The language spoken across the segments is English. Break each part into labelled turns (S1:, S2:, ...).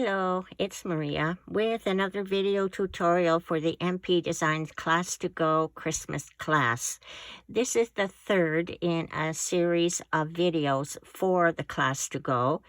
S1: Hello, it's Maria with another video tutorial for the MP Designs Class to Go Christmas class. This is the third in a series of videos for the class to go,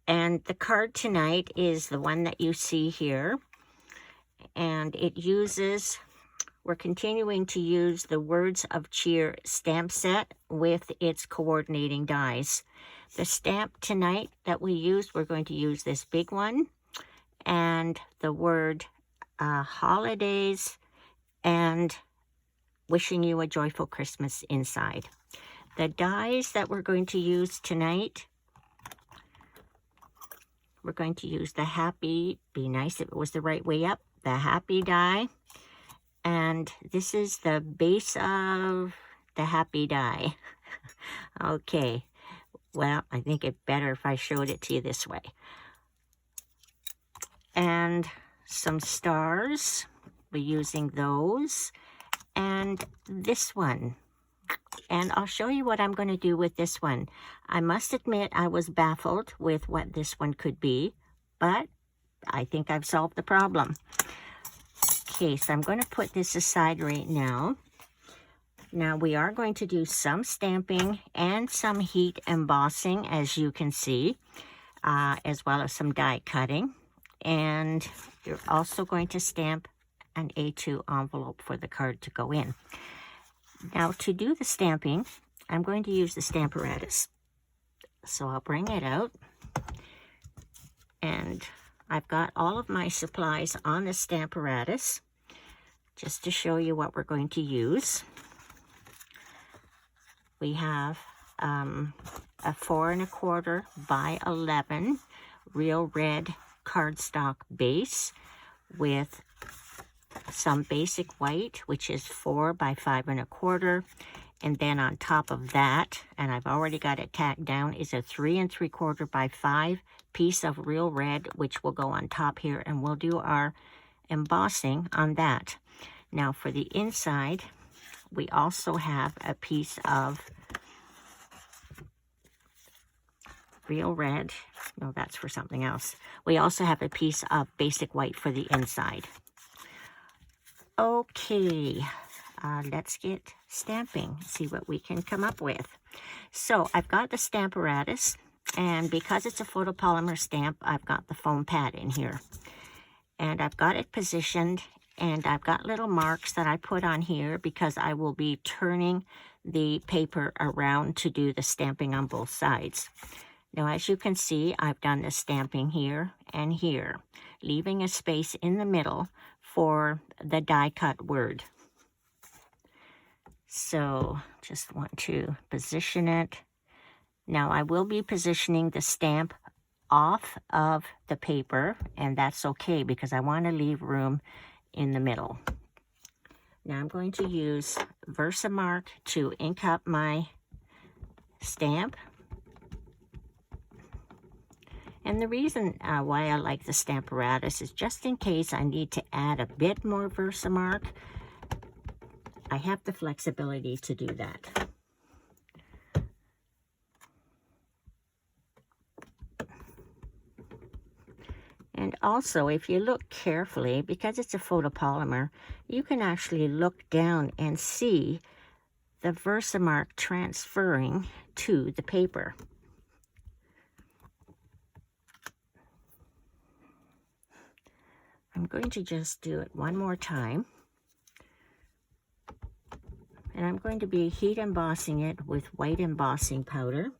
S1: and the card tonight is the one that you see here, and we're continuing to use the Words of Cheer stamp set with its coordinating dies. The stamp tonight that we're going to use this big one and the word holidays and wishing you a joyful Christmas inside. The dies that we're going to use tonight, we're going to use the happy, be nice if it was the right way up, the happy die. And this is the base of the happy die. Okay. Well, I think it's better if I showed it to you this way. And some stars, we're using those, and this one. And I'll show you what I'm going to do with this one. I must admit I was baffled with what this one could be, but I think I've solved the problem. Okay, so I'm going to put this aside right now. Now we are going to do some stamping and some heat embossing, as you can see, as well as some die cutting. And you're also going to stamp an A2 envelope for the card to go in. Now to do the stamping, I'm going to use the Stamparatus. So I'll bring it out. And I've got all of my supplies on the Stamparatus, just to show you what we're going to use. We have a 4 1/4 by 11 real red cardstock base with some basic white, which is 4 by 5 1/4. And then on top of that, and I've already got it tacked down, is a 3 3/4 by 5 piece of real red, which will go on top here, and we'll do our embossing on that. Now for the inside, we also have a piece of real red. No, that's for something else. We also have a piece of basic white for the inside. Okay, let's get stamping, see what we can come up with. So I've got the Stamparatus, and because it's a photopolymer stamp, I've got the foam pad in here. And I've got it positioned, and I've got little marks that I put on here because I will be turning the paper around to do the stamping on both sides. Now, as you can see, I've done the stamping here and here, leaving a space in the middle for the die cut word. So just want to position it. Now, I will be positioning the stamp off of the paper, and that's okay because I want to leave room in the middle. Now I'm going to use Versamark to ink up my stamp. And the reason why I like the Stamparatus is just in case I need to add a bit more Versamark, I have the flexibility to do that. And also, if you look carefully, because it's a photopolymer, you can actually look down and see the Versamark transferring to the paper. I'm going to just do it one more time. And I'm going to be heat embossing it with white embossing powder.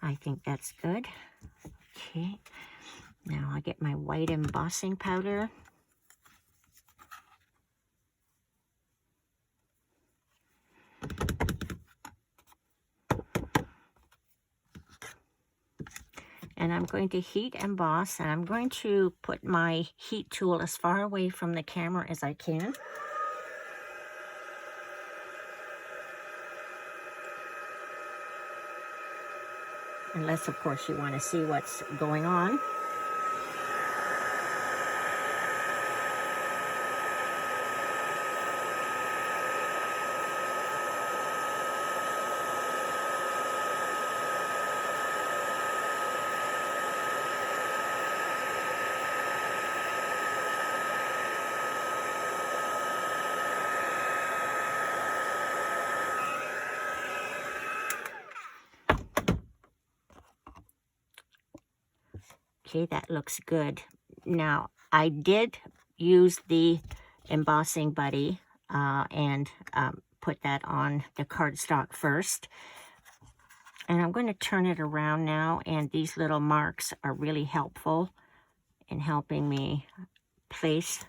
S1: I think that's good. Okay, now I get my white embossing powder. And I'm going to heat emboss, and I'm going to put my heat tool as far away from the camera as I can. Unless, of course, you want to see what's going on. Okay, that looks good. Now, I did use the embossing buddy and put that on the cardstock first. And I'm going to turn it around now, and these little marks are really helpful in helping me place.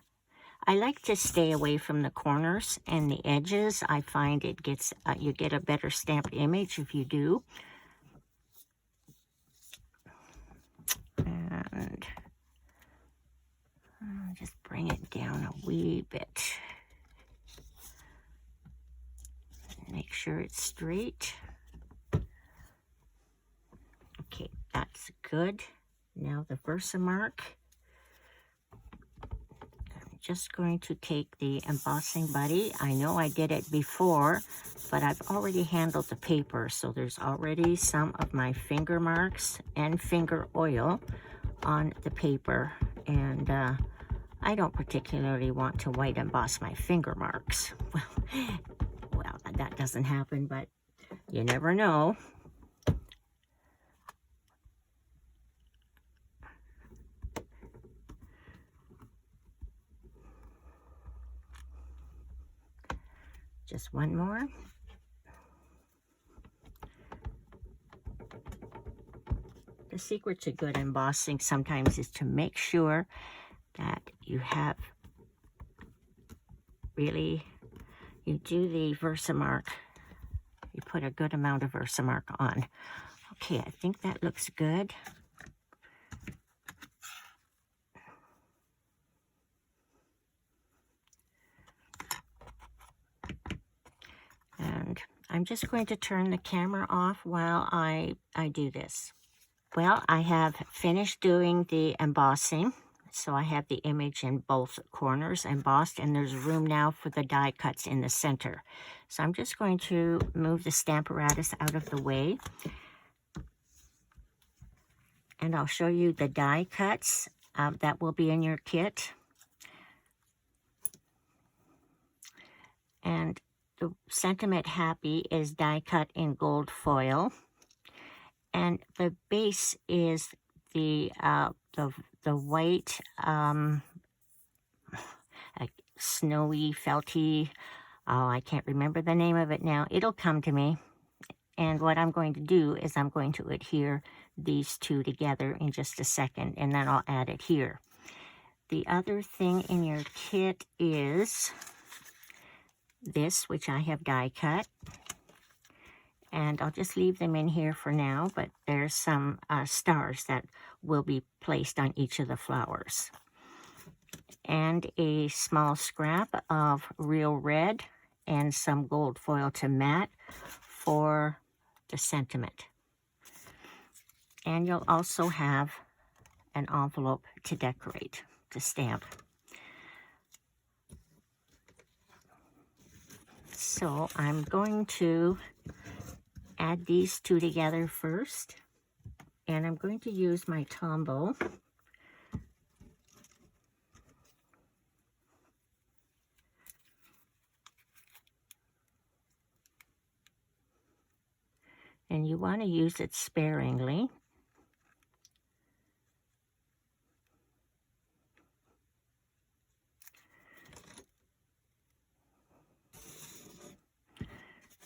S1: I like to stay away from the corners and the edges. I find it gets, you get a better stamped image if you do. And I'll just bring it down a wee bit. Make sure it's straight. Okay, that's good. Now the Versamark. I'm just going to take the embossing buddy. I know I did it before, but I've already handled the paper, so there's already some of my finger marks and finger oil on the paper, and I don't particularly want to white emboss my finger marks. Well, that doesn't happen, but you never know. Just one more. The secret to good embossing sometimes is to make sure that you have really, you do the Versamark, you put a good amount of Versamark on. Okay, I think that looks good. And I'm just going to turn the camera off while I do this. Well, I have finished doing the embossing. So I have the image in both corners embossed, and there's room now for the die cuts in the center. So I'm just going to move the Stamparatus out of the way. And I'll show you the die cuts that will be in your kit. And the Sentiment Happy is die cut in gold foil. And the base is the white, snowy, felty, oh, I can't remember the name of it now. It'll come to me. And what I'm going to do is I'm going to adhere these two together in just a second, and then I'll add it here. The other thing in your kit is this, which I have die cut. And I'll just leave them in here for now, but there's some stars that will be placed on each of the flowers. And a small scrap of real red and some gold foil to mat for the sentiment. And you'll also have an envelope to decorate, to stamp. So I'm going to add these two together first, and I'm going to use my Tombow. And you want to use it sparingly.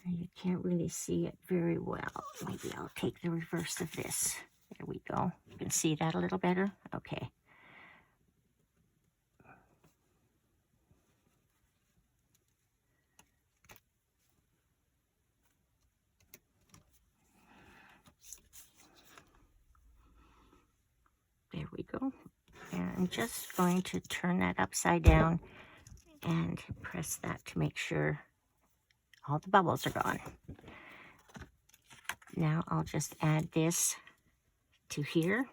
S1: You can't really see it very well. Maybe I'll take the reverse of this. There we go. You can see that a little better? Okay. There we go. And I'm just going to turn that upside down and press that to make sure all the bubbles are gone. Now I'll just add this to here.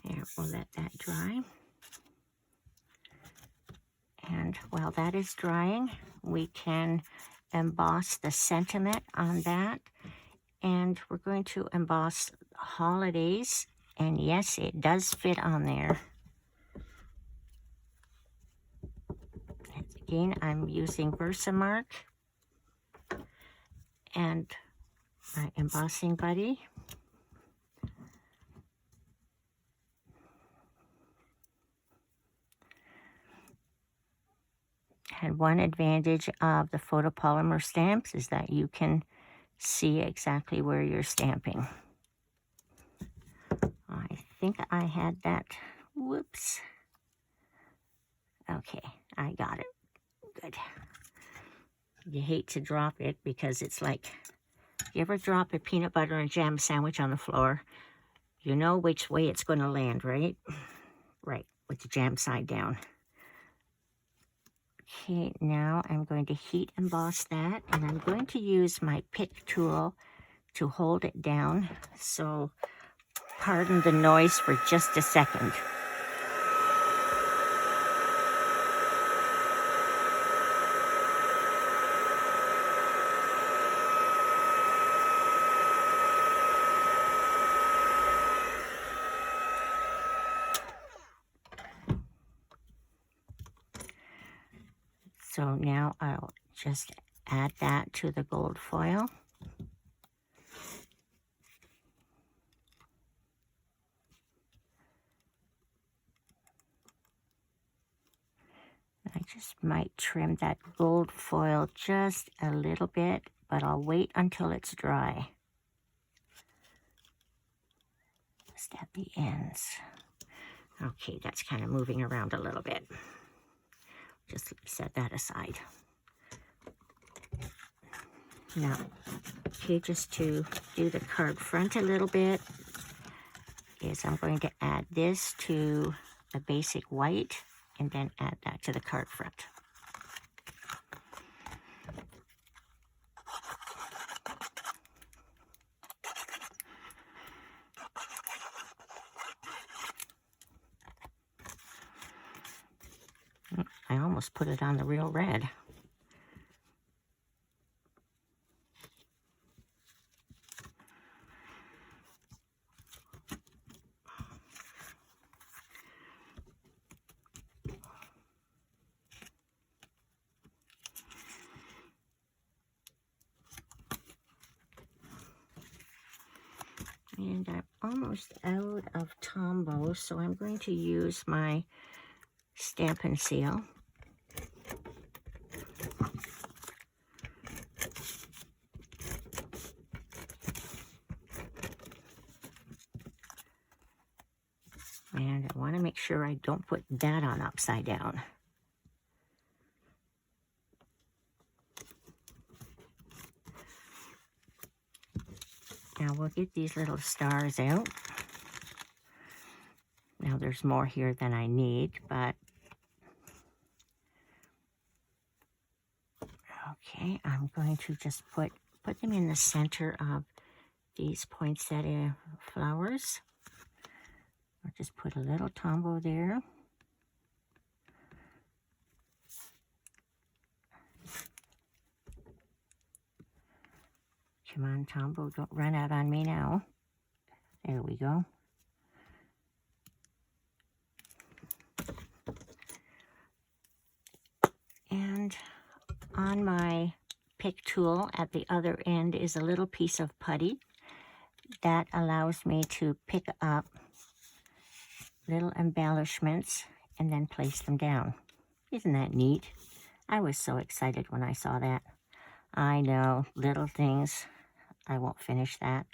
S1: There, we'll let that dry. And while that is drying, we can emboss the sentiment on that. And we're going to emboss holidays, and yes, it does fit on there. Again, I'm using Versamark and my embossing buddy. And one advantage of the photopolymer stamps is that you can see exactly where you're stamping. I think I had that. Whoops. Okay, I got it. Good. You hate to drop it because it's like, you ever drop a peanut butter and jam sandwich on the floor? You know which way it's going to land, right? Right, with the jam side down. Okay, now I'm going to heat emboss that, and I'm going to use my pick tool to hold it down. So pardon the noise for just a second. So now I'll just add that to the gold foil. I just might trim that gold foil just a little bit, but I'll wait until it's dry. Just at the ends. Okay, that's kind of moving around a little bit. Just set that aside. Now, okay, just to do the card front a little bit, is I'm going to add this to the basic white and then add that to the card front. I almost put it on the real red. And I'm almost out of Tombow, so I'm going to use my Stampin' Seal. And I want to make sure I don't put that on upside down. Now we'll get these little stars out. Now there's more here than I need, but okay, I'm going to just put them in the center of these poinsettia flowers. I'll just put a little Tombow there. Come on, Tombow, don't run out on me now. There we go. And on my pick tool at the other end is a little piece of putty that allows me to pick up little embellishments and then place them down. Isn't that neat? I was so excited when I saw that. I know, little things. I won't finish that.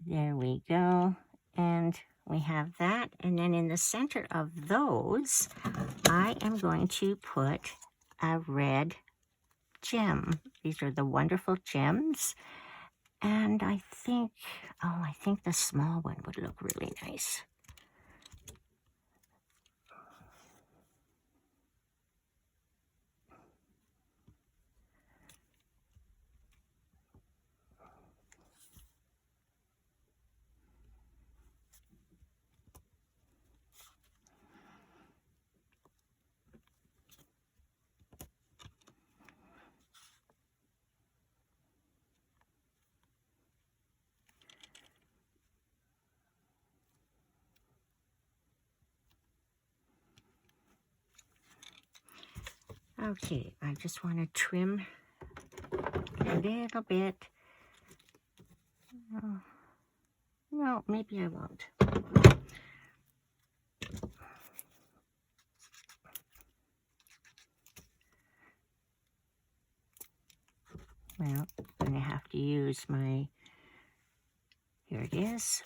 S1: There we go. And we have that. And then in the center of those, I am going to put a red gem. These are the wonderful gems. And I think the small one would look really nice. Okay, I just want to trim a little bit. No, maybe I won't. Well, I'm going to have to use my, here it is.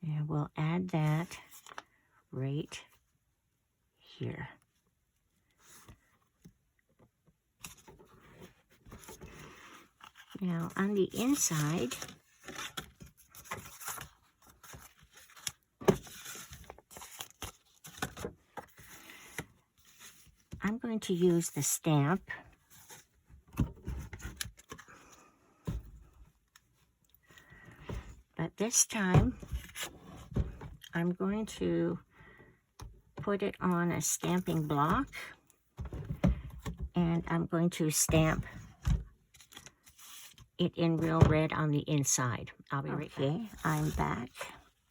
S1: And we'll add that right here. Now, on the inside, I'm going to use the stamp. But this time, I'm going to put it on a stamping block, and I'm going to stamp it in real red on the inside. I'll be right back. I'm back.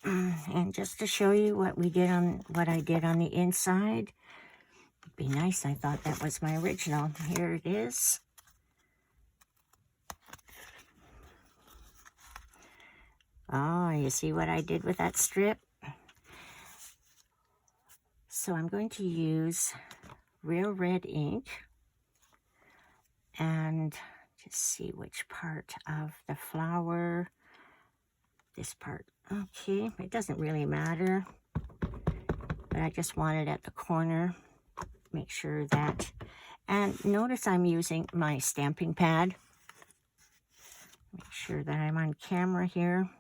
S1: And just to show you what I did on the inside, it'd be nice. I thought that was my original. Here it is. Oh, you see what I did with that strip? So I'm going to use real red ink and just see which part of the flower. This part. Okay, it doesn't really matter, but I just want it at the corner. Make sure that, and notice I'm using my stamping pad. Make sure that I'm on camera here.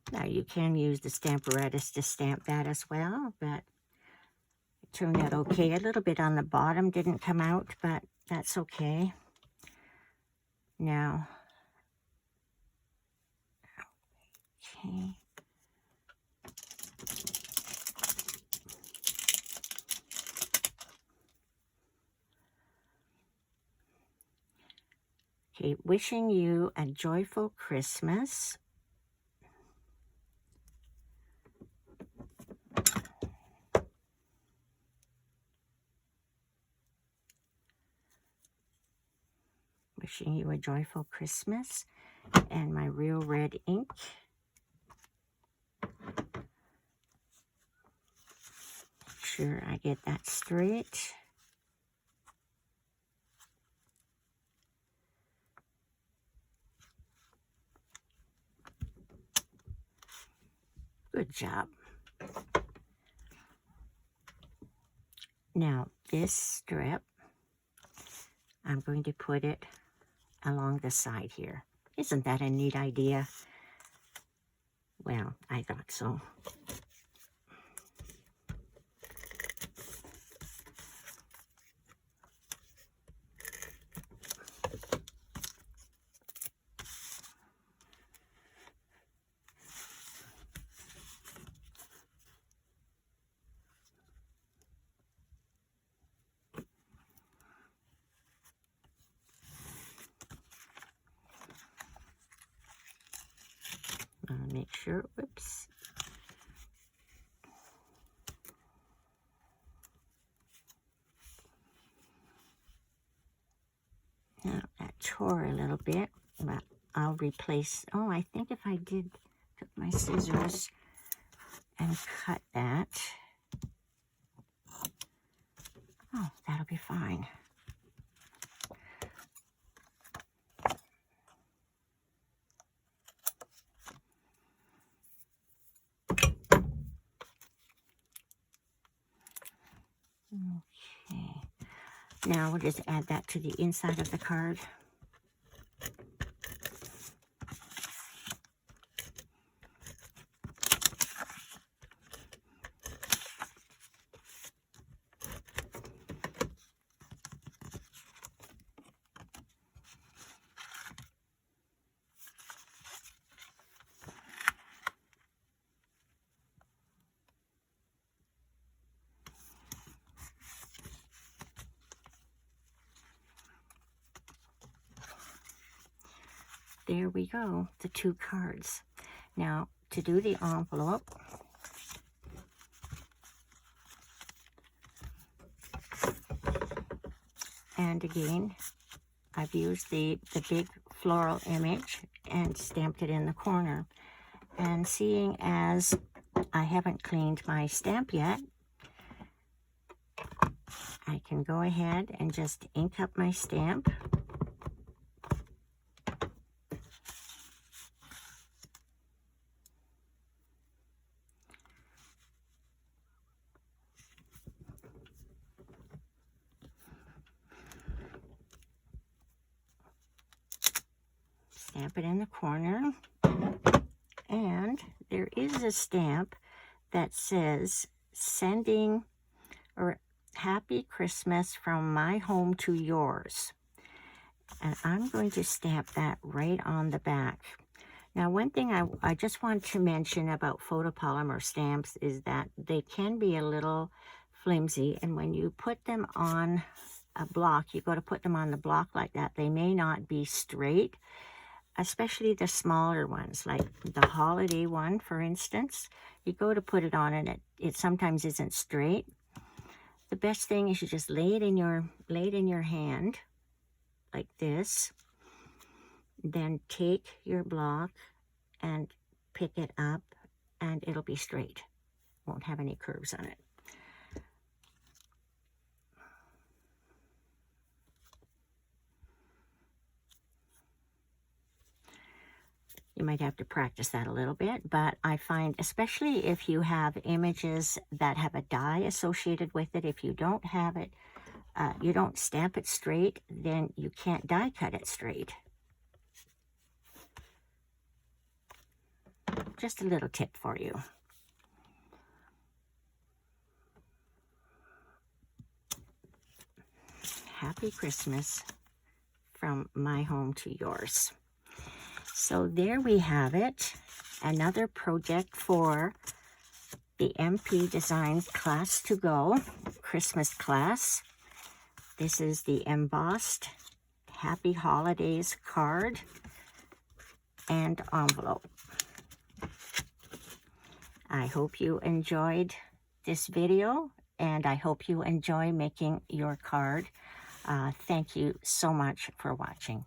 S1: Now you can use the Stamparatus to stamp that as well, but it turned out okay. A little bit on the bottom didn't come out, but that's okay. Now, okay. Okay, wishing you a joyful Christmas. Wishing you a joyful Christmas. And my real red ink. Make sure I get that straight. Good job. Now, this strip, I'm going to put it along the side here. Isn't that a neat idea? Well, I thought so. Make sure, whoops. Now, that tore a little bit, but I'll replace, oh, I think if I took my scissors and cut that, oh, that'll be fine. Okay, now we'll just add that to the inside of the card. there we go, the 2 cards. Now, to do the envelope, and again, I've used the big floral image and stamped it in the corner. And seeing as I haven't cleaned my stamp yet, I can go ahead and just ink up my stamp. Stamp it in the corner. And there is a stamp that says sending or Happy Christmas from my home to yours. And I'm going to stamp that right on the back. Now, one thing I just want to mention about photopolymer stamps is that they can be a little flimsy, and when you put them on a block, you go to put them on the block like that, they may not be straight, especially the smaller ones, like the holiday one, for instance. You go to put it on and it sometimes isn't straight. The best thing is you just lay it in your hand like this. Then take your block and pick it up, and it'll be straight. Won't have any curves on it. You might have to practice that a little bit, but I find, especially if you have images that have a die associated with it, if you don't have it, you don't stamp it straight, then you can't die cut it straight. Just a little tip for you. Happy Christmas from my home to yours. So there we have it. Another project for the MP Designs Class to Go Christmas class. This is the embossed Happy Holidays card and envelope. I hope you enjoyed this video, and I hope you enjoy making your card. Thank you so much for watching.